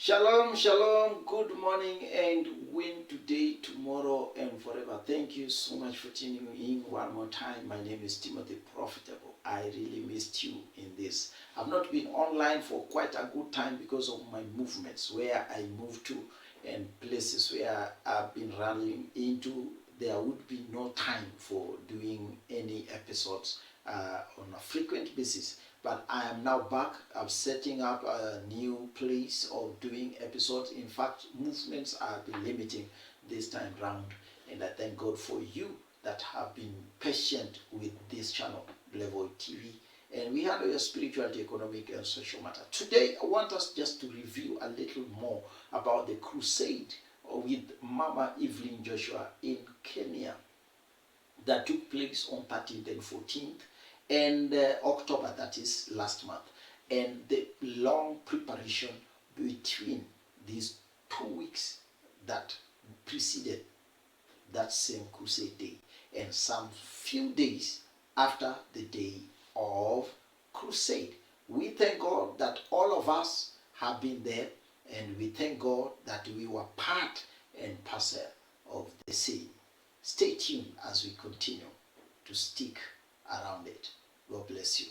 Shalom, shalom, good morning and win today, tomorrow and forever. Thank you so much for tuning in one more time. My name is Timothy Profitable. I really missed you in this. I've not been online for quite a good time because of my movements, where I moved to and places where I've been running into. There would be no time for doing any episodes on a frequent basis. But I am now back. I'm setting up a new place of doing episodes. In fact, movements are been limiting this time round, and I thank God for you that have been patient with this channel, Level TV. And we handle your spirituality, economic, and social matter. Today, I want us just to review a little more about the crusade with Mama Evelyn Joshua in Kenya that took place on 13th and 14th and October, that is last month, and the long preparation between these 2 weeks that preceded that same crusade day and some few days after the day of crusade. We thank God that all of us have been there, and we thank God that we were part and parcel of the same. Stay tuned as we continue to stick around it. God bless you.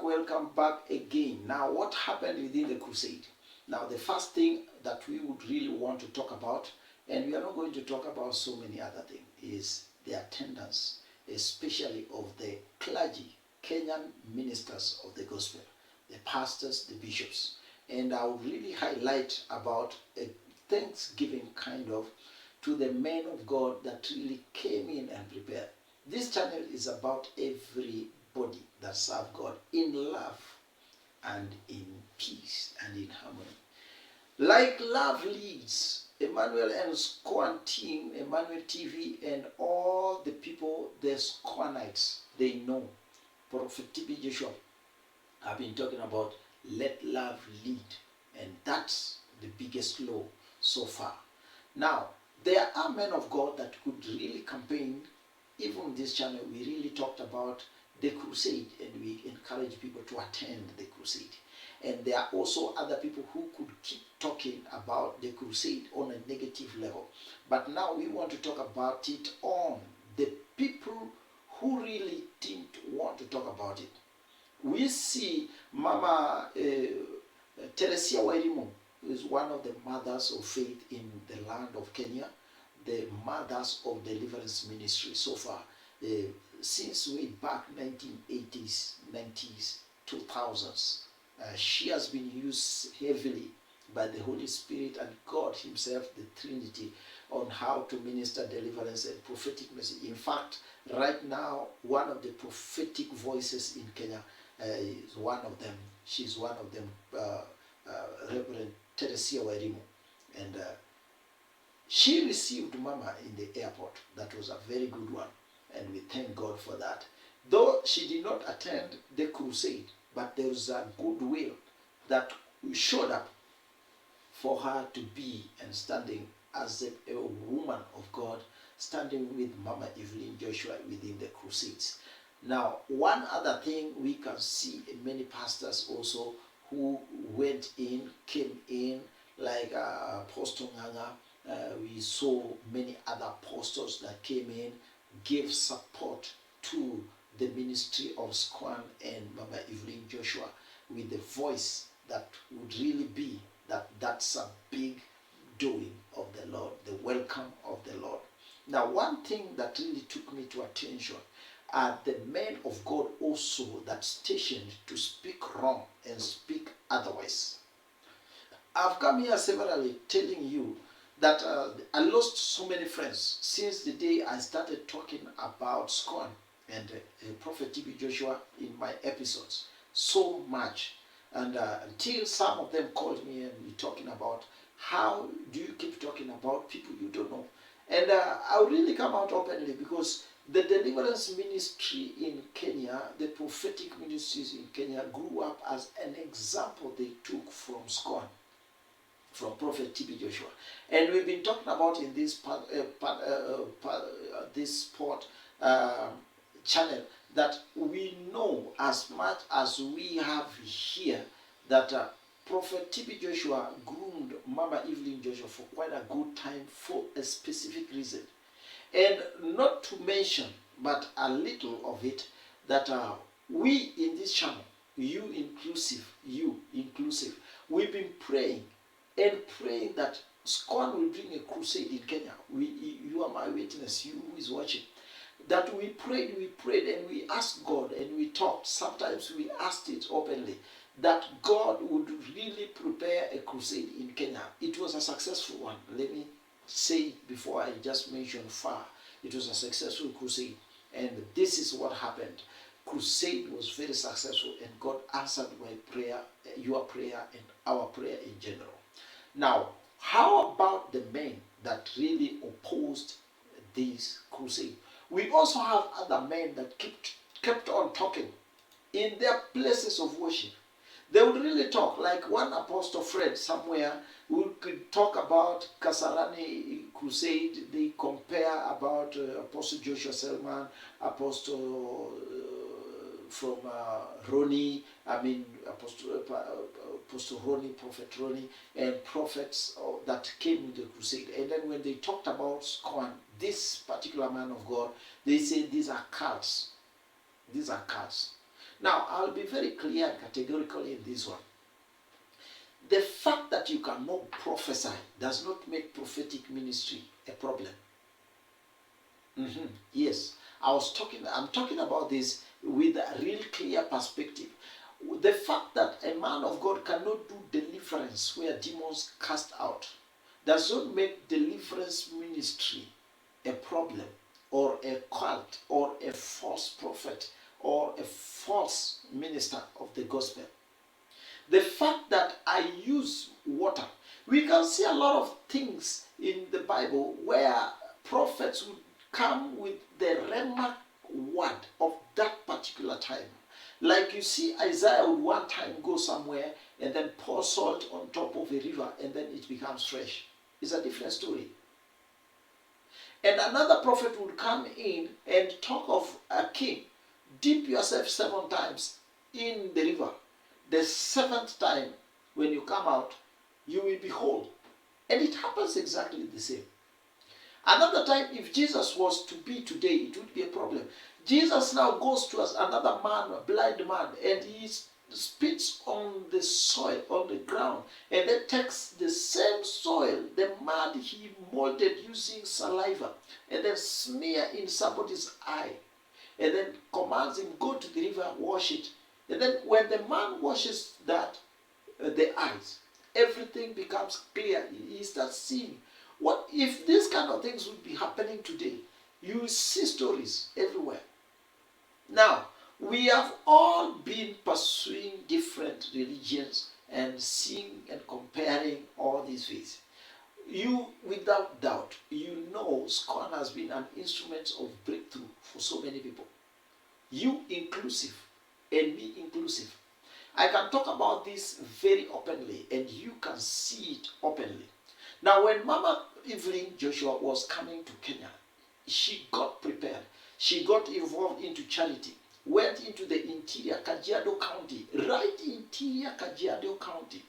Welcome back again. Now, what happened within the crusade? Now, the first thing that we would really want to talk about, and we are not going to talk about so many other things, is the attendance, especially of the clergy, Kenyan ministers of the gospel, the pastors, the bishops. And I will really highlight about a thanksgiving kind of to the men of God that really came in and prepared. This channel is about everybody that serve God in love and in peace and in harmony. Like love leads, Emmanuel and Squan team, Emmanuel TV, and all the people, the Squanites, they know. Prophet TB Joshua have been talking about let love lead, and that's the biggest law so far. Now, there are men of God that could really campaign. Even on this channel, we really talked about the crusade, and we encourage people to attend the crusade. And there are also other people who could keep talking about the crusade on a negative level. But now we want to talk about it on the people who really didn't want to talk about it. We see Mama Teresia Wairimu, who is one of the mothers of faith in the land of Kenya, the mothers of deliverance ministry so far, since way back 1980s, 90s, 2000s. She has been used heavily by the Holy Spirit and God Himself, the Trinity, on how to minister deliverance and prophetic message. In fact, right now, one of the prophetic voices in Kenya is one of them. She's one of them, Reverend Teresia Wairimu. And she received Mama in the airport. That was a very good one, and we thank God for that. Though she did not attend the crusade, but there was a goodwill that showed up for her to be and standing as a woman of God, standing with Mama Evelyn Joshua within the crusades. Now, one other thing we can see in many pastors also who went in, came in, like Apostle Nganga. We saw many other apostles that came in, gave support to the ministry of Squan and Mama Evelyn Joshua with the voice that would really be that that's a big doing of the Lord, the welcome of the Lord. Now, one thing that really took me to attention are the men of God also that stationed to speak wrong and speak otherwise. I've come here severally telling you that I lost so many friends since the day I started talking about Scorn and Prophet TB Joshua in my episodes. So much. And until some of them called me and we talking about how do you keep talking about people you don't know. And I'll really come out openly because the deliverance ministry in Kenya, the prophetic ministries in Kenya grew up as an example they took from Scorn. from Prophet T.B. Joshua. And we've been talking about in this channel that we know as much as we have here that Prophet T.B. Joshua groomed Mama Evelyn Joshua for quite a good time for a specific reason. And not to mention, but a little of it, that we in this channel, you inclusive, we've been praying and praying that SCOAN will bring a crusade in Kenya. You are my witness, you who is watching. That we prayed, and we asked God, and we talked. Sometimes we asked it openly, that God would really prepare a crusade in Kenya. It was a successful one. Let me say before I just mention far, it was a successful crusade. And this is what happened. Crusade was very successful, and God answered my prayer, your prayer, and our prayer in general. Now, how about the men that really opposed this crusade? We also have other men that kept on talking in their places of worship. They would really talk, like one Apostle Fred somewhere who could talk about Kasarani Crusade. They compare about Apostle Joshua Selman, Apostle from Ronnie, Apostle Ronnie, Prophet Ronnie, and prophets that came in the crusade. And then when they talked about SCOAN, this particular man of God, they say these are cults. These are cults. Now, I'll be very clear and categorical in this one. The fact that you cannot prophesy does not make prophetic ministry a problem. Yes, I'm talking about this with a real clear perspective. The fact that a man of God cannot do deliverance where demons cast out does not make deliverance ministry a problem, or a cult, or a false prophet, or a false minister of the gospel. The fact that I use water, we can see a lot of things in the Bible where prophets would come with the rhema word of that particular time. Like you see Isaiah would one time go somewhere and then pour salt on top of a river and then it becomes fresh. It's a different story. And another prophet would come in and talk of a king. Dip yourself 7 times in the river. The 7th time, when you come out, you will be whole. And it happens exactly the same. Another time, if Jesus was to be today, it would be a problem. Jesus now goes to another man, a blind man, and he spits on the soil, on the ground, and then takes the same soil, the mud he molded using saliva, and then smear in somebody's eye, and then commands him, go to the river, wash it. And then when the man washes that, the eyes, everything becomes clear. He starts seeing. What if these kind of things would be happening today? You will see stories everywhere. Now, we have all been pursuing different religions and seeing and comparing all these ways. You, without doubt, you know SCOAN has been an instrument of breakthrough for so many people. You inclusive, and me inclusive. I can talk about this very openly, and you can see it openly. Now, when Mama Evelyn Joshua was coming to Kenya, she got prepared. She got involved into charity, went into the interior Kajiado County, right interior Kajiado County,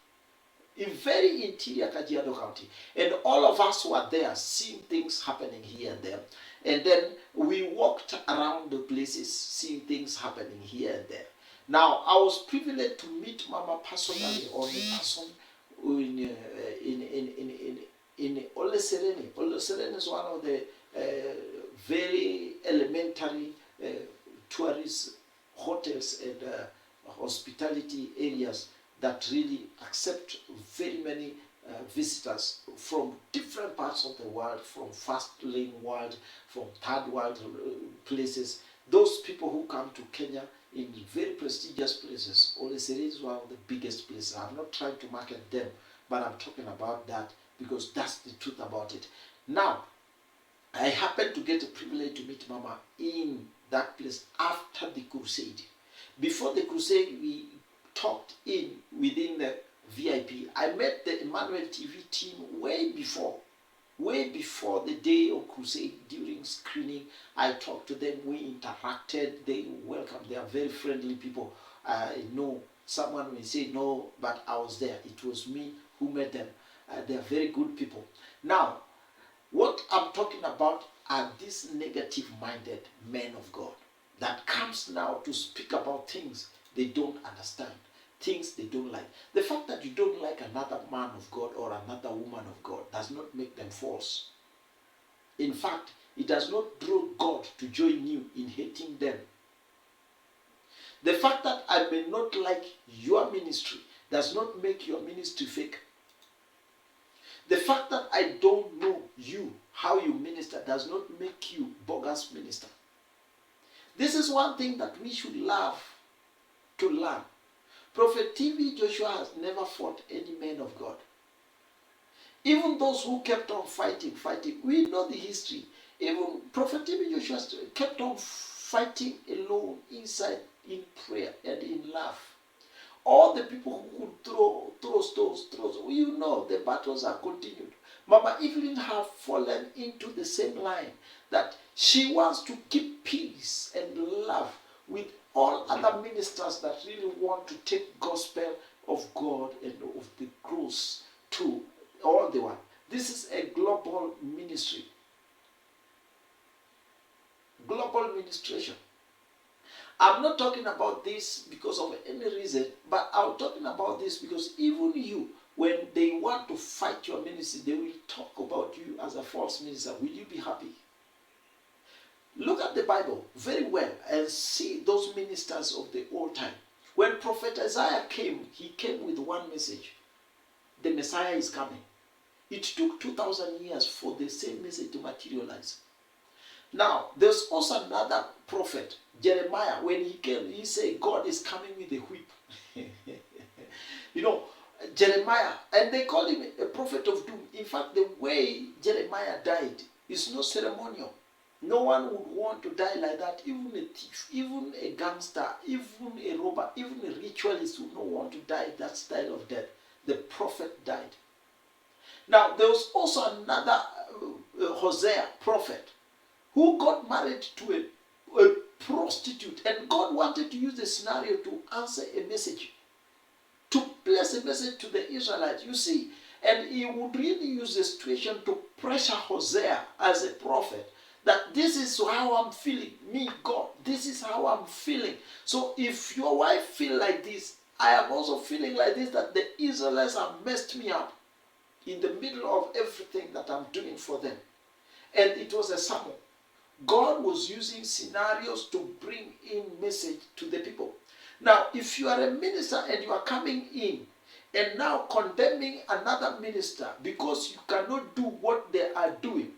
in very interior Kajiado County. And all of us were there seeing things happening here and there. And then we walked around the places seeing things happening here and there. Now, I was privileged to meet Mama personally on a person in Ole Sereni. Ole Sereni is one of the very elementary tourist hotels and hospitality areas that really accept very many visitors from different parts of the world, from first lane world, from third world places. Those people who come to Kenya in very prestigious places. Ole Sereni is one of the biggest places. I'm not trying to market them, but I'm talking about that because that's the truth about it. Now, I happened to get a privilege to meet Mama in that place after the crusade. Before the crusade, we talked within the VIP. I met the Emmanuel TV team way before the day of Crusade. During screening, I talked to them, we interacted, they welcomed, they are very friendly people. I know someone may say no, but I was there. It was me who met them. They are very good people. Now, what I'm talking about are these negative-minded men of God that comes now to speak about things they don't understand, things they don't like. The fact that you don't like another man of God or another woman of God does not make them false. In fact, it does not draw God to join you in hating them. The fact that I may not like your ministry does not make your ministry fake. The fact that I don't know you, how you minister, does not make you bogus minister. This is one thing that we should love to learn. Prophet TV Joshua has never fought any man of God. Even those who kept on fighting, we know the history. Even Prophet TV Joshua kept on fighting alone inside in prayer and in love. All the people who could throw stones, you know the battles are continued. Mama Evelyn have fallen into the same line that she wants to keep peace and love with all other ministers that really want to take gospel of God and of the cross to all the one. This is a global ministry. Global ministration. I'm not talking about this because of any reason, but I'm talking about this because even you, when they want to fight your ministry, they will talk about you as a false minister. Will you be happy? Look at the Bible very well and see those ministers of the old time. When Prophet Isaiah came, he came with one message. The Messiah is coming. It took 2,000 years for the same message to materialize. Now, there's also another prophet, Jeremiah. When he came, he said, God is coming with a whip. You know, Jeremiah, and they call him a prophet of doom. In fact, the way Jeremiah died is no ceremonial. No one would want to die like that. Even a thief, even a gangster, even a robber, even a ritualist would not want to die that style of death. The prophet died. Now, there was also another Hosea prophet who got married to a prostitute, and God wanted to use the scenario to answer a message, to place a message to the Israelites. You see, and he would really use the situation to pressure Hosea as a prophet, that this is how I'm feeling, me, God, this is how I'm feeling. So if your wife feel like this, I am also feeling like this, that the Israelites have messed me up in the middle of everything that I'm doing for them. And it was a sermon. God was using scenarios to bring in message to the people. Now, if you are a minister and you are coming in and now condemning another minister because you cannot do what they are doing,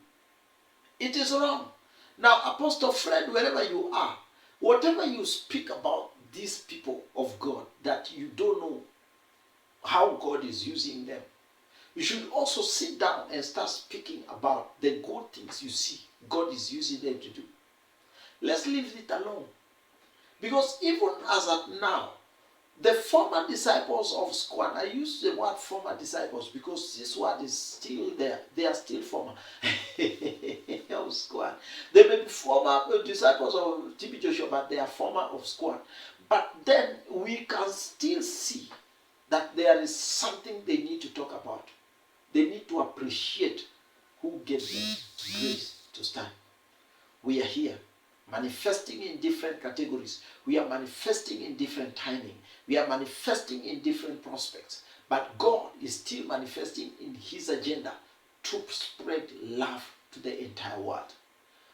it is wrong. Now, Apostle Fred, wherever you are, whatever you speak about these people of God that you don't know how God is using them, you should also sit down and start speaking about the good things you see God is using them to do. Let's leave it alone. Because even as at now, the former disciples of Squan, I use the word former disciples because this word is still there. They are still former of Squan. They may be former disciples of TB Joshua, but they are former of Squan. But then we can still see that there is something they need to talk about. They need to appreciate who gave them grace to stand. We are here manifesting in different categories. We are manifesting in different timing. We are manifesting in different prospects. But God is still manifesting in his agenda to spread love to the entire world.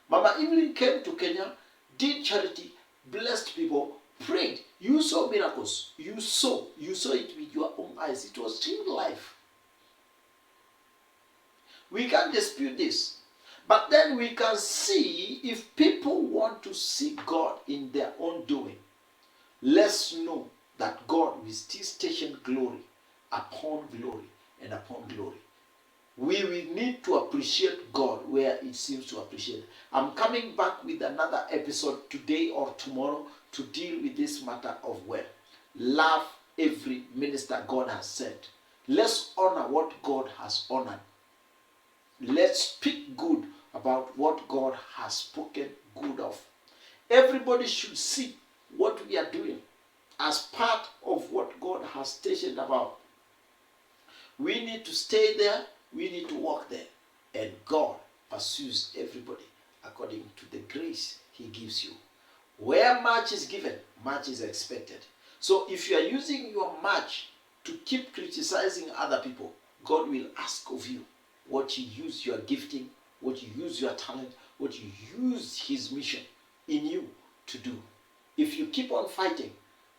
Mama Evelyn came to Kenya, did charity, blessed people, prayed. You saw miracles. You saw it with your own eyes. It was real life. We can't dispute this. But then we can see if people want to see God in their own doing, let's know that God will still station glory upon glory and upon glory. We will need to appreciate God where it seems to appreciate. I'm coming back with another episode today or tomorrow to deal with this matter of love every minister God has sent. Let's honor what God has honored. Let's speak good about what God has spoken good of. Everybody should see what we are doing as part of what God has stationed about. We need to stay there. We need to walk there. And God pursues everybody according to the grace he gives you. Where much is given, much is expected. So if you are using your much to keep criticizing other people, God will ask of you what you use your gifting, what you use your talent, what you use his mission in you to do. If you keep on fighting,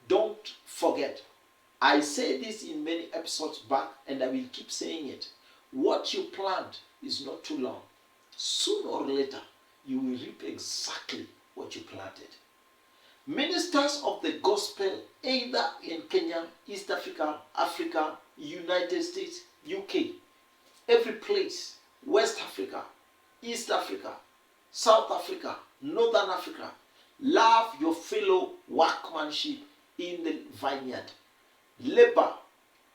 don't forget. I say this in many episodes back, and I will keep saying it. What you plant is not too long. Sooner or later, you will reap exactly what you planted. Ministers of the gospel, either in Kenya, East Africa, Africa, United States, UK, every place, West Africa, East Africa, South Africa, Northern Africa, love your fellow workmanship in the vineyard. Labor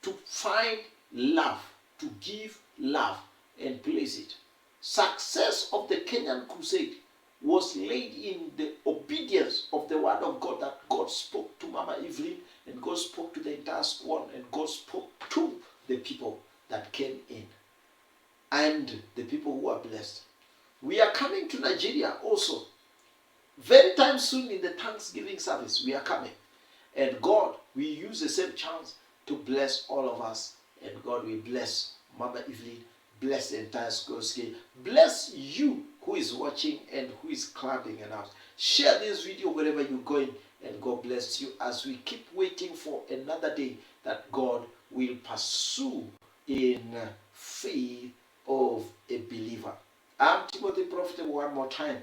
to find love, to give love and place it. Success of the Kenyan Crusade was laid in the obedience of the word of God that God spoke to Mama Evelyn, and God spoke to the entire squad, and God spoke to the people that came in, and the people who are blessed. We are coming to Nigeria also. Very time soon in the Thanksgiving service, we are coming. And God will use the same chance to bless all of us. And God will bless Mama Evelyn, bless the entire Skorsky, bless you who is watching and who is clapping and out. Share this video wherever you're going, and God bless you as we keep waiting for another day that God will pursue in faith of a believer. I'm Timothy Prophet one more time,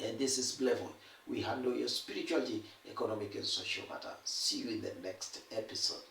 and this is Blevoy. We handle your spirituality, economic, and social matter. See you in the next episode.